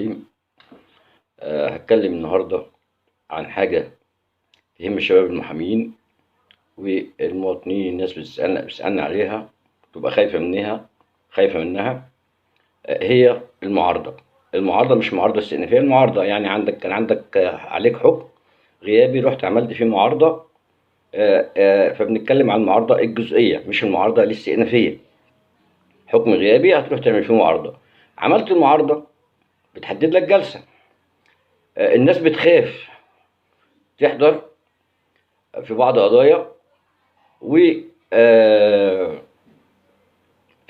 الرحيم. هتكلم النهاردة عن حاجة تهم الشباب المحامين والمواطنين. الناس بتسألنا عليها، تبقى خايفة منها. هي المعارضة مش معارضة استئنافية. المعارضة يعني كان عندك عليك حكم غيابي، رحت عملت فيه معارضة. فبنتكلم عن المعارضة الجزئية مش المعارضة الاستئنافية. حكم غيابي هتروح تعمل فيه معارضة، عملت المعارضة بتحدد لك جلسة. الناس بتخاف تحضر في بعض قضايا، وفي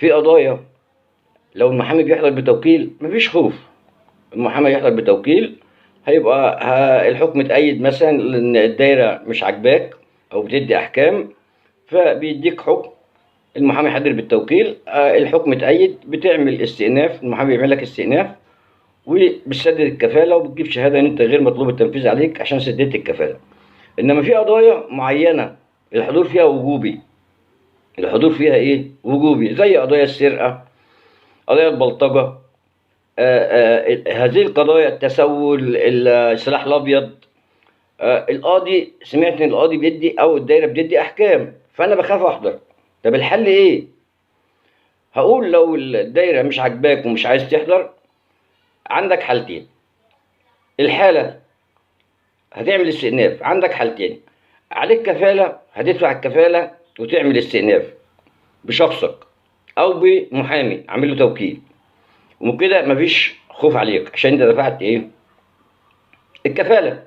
قضايا لو المحامي بيحضر بتوكيل مفيش خوف. المحامي يحضر بتوكيل هيبقى الحكم اتأيد، مثلا ان الدايرة مش عاجباك او بتدي احكام فبيديك حكم. المحامي يحضر بالتوكيل، الحكم اتأيد، بتعمل استئناف، المحامي يعمل لك استئناف وبتسدد الكفالة وبتجيب شهادة ان انت غير مطلوب التنفيذ عليك عشان سددت الكفالة. انما في قضايا معينة الحضور فيها وجوبي. الحضور فيها ايه؟ وجوبي، زي قضايا السرقة، قضايا البلطجة، هذه القضايا، التسول، السلاح الابيض. القاضي، سمعت ان القاضي بيدي او الدايره بتدي احكام، فانا بخاف احضر. طب الحل ايه؟ هقول لو الدايره مش عاجباك ومش عايز تحضر، عندك حالتين. الحاله هتعمل استئناف، عندك حالتين: عليك كفاله، هتدفع الكفاله وتعمل استئناف بشخصك او بمحامي عامل له توكيل، وكده مفيش خوف عليك عشان انت دفعت ايه؟ الكفاله.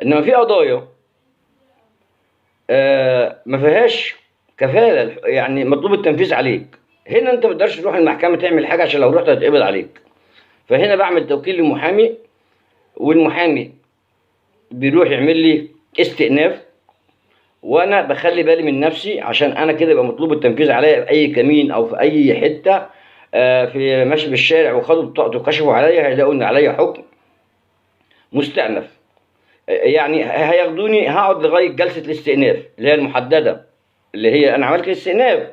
انما في قضايا ما فيهاش كفاله، يعني مطلوب التنفيذ عليك، هنا انت ما تقدرش تروح المحكمه تعمل حاجه عشان لو رحت هتقبض عليك. فهنا بعمل توكيل لمحامي، والمحامي بيروح يعمل لي استئناف، وانا بخلي بالي من نفسي عشان انا كده يبقى مطلوب التنفيذ عليا في اي كمين او في اي حته. في ماشي في الشارع وخدوا بطاقته وكشفوا عليا هيلاقوا ان عليا حكم مستأنف. يعني هياخدوني، هقعد لغايه جلسه الاستئناف اللي هي المحدده، اللي هي انا عملت الاستئناف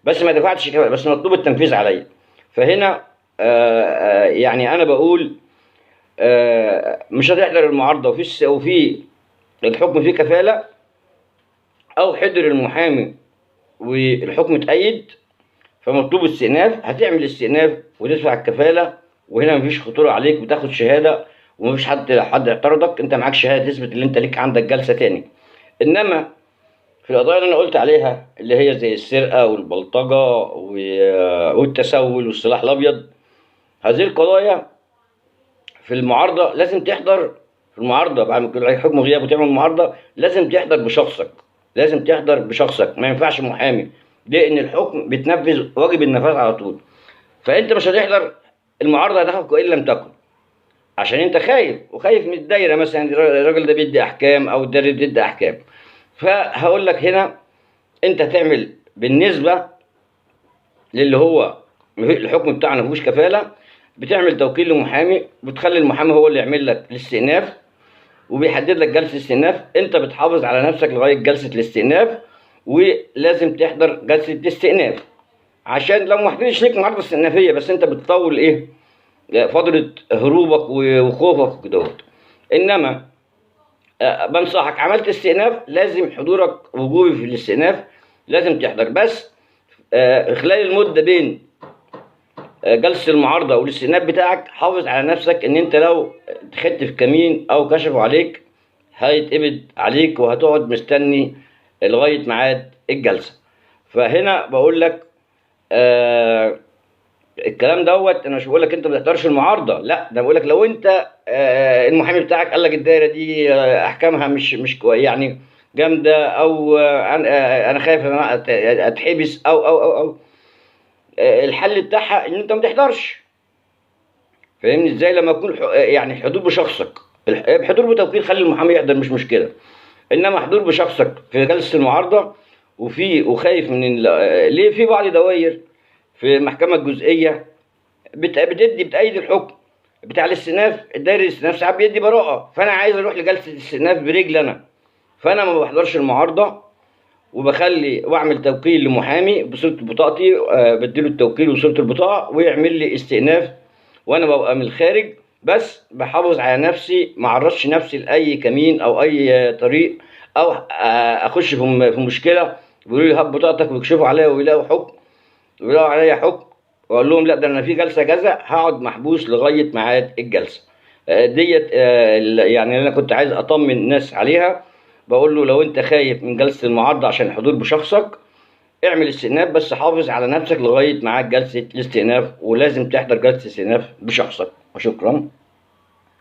بس ما دفعتش كفايه، بس مطلوب التنفيذ عليا. فهنا يعني انا بقول مش هتحضر المعارضه وفي الحكم فيه كفاله، او حضر المحامي والحكم اتأيد فمطلوب استئناف، هتعمل استئناف وتدفع الكفاله، وهنا مفيش خطوره عليك، بتاخد شهاده ومفيش حد اعترضك، انت معاك شهاده تثبت ان انت ليك عندك جلسه تاني. انما في القضايا اللي انا قلت عليها اللي هي زي السرقه والبلطجه والتسول والسلاح الابيض، هذه القضايا في المعارضه لازم تحضر. في المعارضه بعد ما يكون عليك حكم غياب وتعمل معارضه لازم تحضر بشخصك، ما ينفعش محامي، لان الحكم بيتنفذ واجب النفاذ على طول. فانت مش هتحضر المعارضه، هتاخد ان لم تكن، عشان انت خايف من الدايره، مثلا الراجل ده بيدي احكام او الدايره بتدي احكام. فهقول لك هنا انت تعمل بالنسبه للي هو الحكم بتاعنا مفيهوش كفاله، بتعمل توكيل لمحامي، بتخلي المحامي هو اللي يعمل لك الاستئناف وبيحدد لك جلسه استئناف. انت بتحافظ على نفسك لغايه جلسه الاستئناف، ولازم تحضر جلسه الاستئناف عشان لو ما حضرتش ليك معارضه استئنافيه، بس انت بتطول ايه؟ فتره هروبك وخوفك كده. انما بنصحك، عملت استئناف لازم حضورك وجوبي في الاستئناف، لازم تحضر. بس خلال المده بين جلسه المعارضه والاستئناف بتاعك حافظ على نفسك ان انت لو دخلت في كمين او كشفوا عليك هيتقبض عليك وهتقعد مستني لغايه ميعاد الجلسه. فهنا بقول لك الكلام دوت، انا مش بقول لك انت ما تحضرش المعارضه، لا، ده بقول لك لو انت المحامي بتاعك قال لك الدايره دي احكامها مش يعني جامده، او انا خايف ان انا اتحبس او الحل بتاعها ان انت ما تحضرش. فاهمني ازاي؟ لما يكون يعني حضور بشخصك، حضور بتوكيل خلي المحامي يحضر مش مشكله، انما حضور بشخصك في جلسه المعارضه وخايف من ليه في بعض دوائر في المحكمه الجزئيه بتأيد الحكم بتاع الاستئناف، الدايري الاستئناف ساعات بيدي براءه، فانا عايز اروح لجلسه الاستئناف برجل انا، فانا ما بحضرش المعارضه وبخلي واعمل توكيل لمحامي بصوره بطاقتي، بديله التوكيل وصوره البطاقه ويعمل لي استئناف، وانا ببقى من الخارج بس بحافظ على نفسي، ما اعرضش نفسي لاي كمين او اي طريق، او اخش في مشكله بيقولوا لي هات بطاقتك ويكشفوا عليا ويلاقوا حكم، ويلاقوا عليا حكم، واقول لهم لا ده انا في جلسه كذا هقعد محبوس لغايه ميعاد الجلسه. ديت يعني انا كنت عايز اطمن الناس عليها. بقول له لو انت خايف من جلسه المعارضه عشان الحضور بشخصك، اعمل استئناف، بس حافظ على نفسك لغايه ميعاد جلسه الاستئناف، ولازم تحضر جلسه الاستئناف بشخصك. وشكرا.